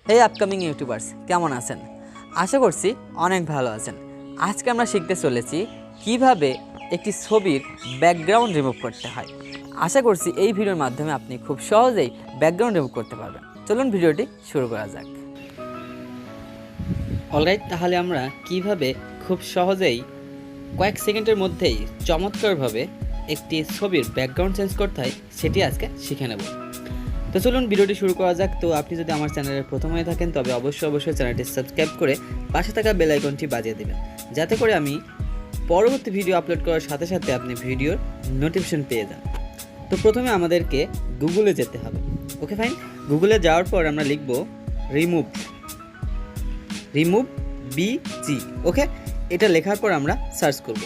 হে upcoming YouTubers, কেমন আছেন? আশা করছি অনেক ভালো আছেন। আজকে আমরা শিখতে চলেছি কিভাবে একটি ছবির ব্যাকগ্রাউন্ড রিমুভ করতে হয়। আশা করছি এই ভিডিওর মাধ্যমে আপনি খুব সহজেই ব্যাকগ্রাউন্ড রিমুভ করতে পারবেন। চলুন ভিডিওটি শুরু করা যাক। অলরাইট, তাহলে আমরা কিভাবে খুব সহজেই কয়েক সেকেন্ডের মধ্যেই চমৎকারভাবে একটি ছবির ব্যাকগ্রাউন্ড চেঞ্জ করতে হয় সেটি আজকে শিখে নেব। তো চলুন ভিডিওটি শুরু করা যাক। তো আপনি যদি আমার চ্যানেলের প্রথম হয়ে থাকেন তবে অবশ্যই চ্যানেলটি সাবস্ক্রাইব করে পাশে থাকা বেল আইকনটি বাজিয়ে দেবেন, যাতে করে আমি পরবর্তী ভিডিও আপলোড করার সাথে সাথে আপনি ভিডিওর নোটিফিকেশন পেয়ে যান। তো প্রথমে আমাদেরকে গুগলে যেতে হবে। ওকে ফাইন, গুগলে যাওয়ার পর আমরা লিখব রিমুভ বিজি। ওকে, এটা লেখার পর আমরা সার্চ করব।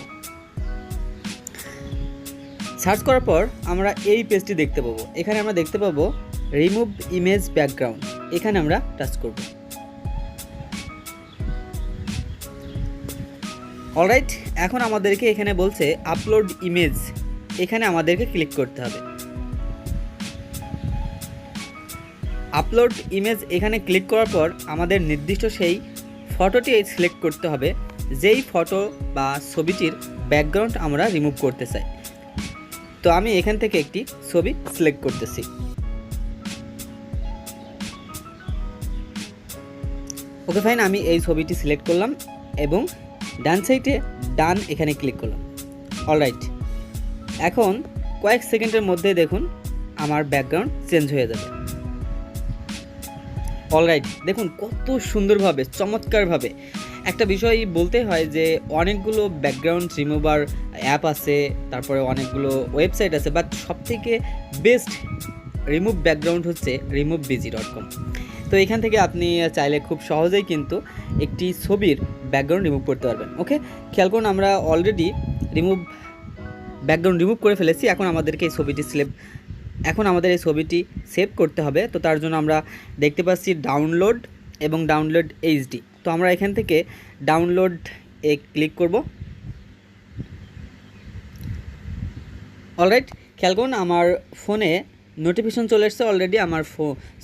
সার্চ করার পর আমরা এই পেজটি দেখতে পাবো। এখানে আমরা দেখতে পাবো রিমুভ ইমেজ ব্যাকগ্রাউন্ড। এখানে আমরা টাচ করব। অলরাইট, এখন আমাদেরকে এখানে বলছে আপলোড ইমেজ। এখানে আমাদেরকে ক্লিক করতে হবে। আপলোড ইমেজ এখানে ক্লিক করার পর আমাদের নির্দিষ্ট সেই ফটোটি সিলেক্ট করতে হবে, যেই ফটো বা ছবিটির ব্যাকগ্রাউন্ড আমরা রিমুভ করতে চাই। তো আমি এখান থেকে একটি ছবি সিলেক্ট করতেছি। ওকে ফাইন, আমি এই ছবিটি সিলেক্ট করলাম এবং ডান সাইডে ডান এখানে ক্লিক করলাম। অলরাইট, এখন কয়েক সেকেন্ডের মধ্যে দেখুন আমার ব্যাকগ্রাউন্ড চেঞ্জ হয়ে যাবে। অলরাইট, দেখুন কত সুন্দরভাবে চমৎকারভাবে। একটা বিষয় বলতে হয় যে অনেকগুলো ব্যাকগ্রাউন্ড রিমুভার অ্যাপ আছে, তারপরে অনেকগুলো ওয়েবসাইট আছে, বাট সবথেকে বেস্ট রিমুভ ব্যাকগ্রাউন্ড হচ্ছে removebg.com। তো এখান থেকে আপনি চাইলে খুব সহজেই কিন্তু একটি ছবির ব্যাকগ্রাউন্ড রিমুভ করতে পারবেন। ওকে, খেয়াল করুন আমরা অলরেডি ব্যাকগ্রাউন্ড রিমুভ করে ফেলেছি। এখন আমাদের এই ছবিটি সেভ করতে হবে। তো তার জন্য আমরা দেখতে পাচ্ছি ডাউনলোড এবং ডাউনলোড এইচডি। তো আমরা এখান থেকে ডাউনলোড ক্লিক করব। অলরাইট, খেয়াল করুন আমার ফোনে নোটিফিকেশন চলে এসছে। অলরেডি আমার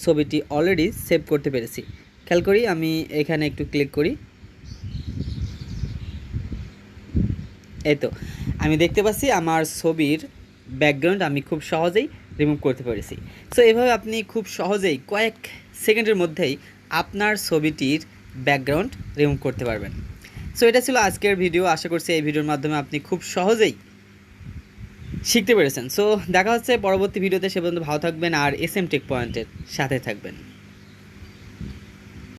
ছবিটি অলরেডি সেভ করতে পেরেছি। খেয়াল করি, আমি এখানে একটু ক্লিক করি। এই তো আমি দেখতে পাচ্ছি আমার ছবির ব্যাকগ্রাউন্ড আমি খুব সহজেই রিমুভ করতে পেরেছি। সো এভাবে আপনি খুব সহজেই কয়েক সেকেন্ডের মধ্যেই আপনার ছবিটির ব্যাকগ্রাউন্ড রিমুভ করতে পারবেন। সো এটা ছিল আজকের ভিডিও। আশা করছি এই ভিডিওর মাধ্যমে আপনি খুব সহজেই শিখতে পেরেছেন। সো দেখা হচ্ছে পরবর্তী ভিডিওতে। সে পর্যন্ত ভালো থাকবেন আর SM টেক পয়েন্টের সাথে থাকবেন।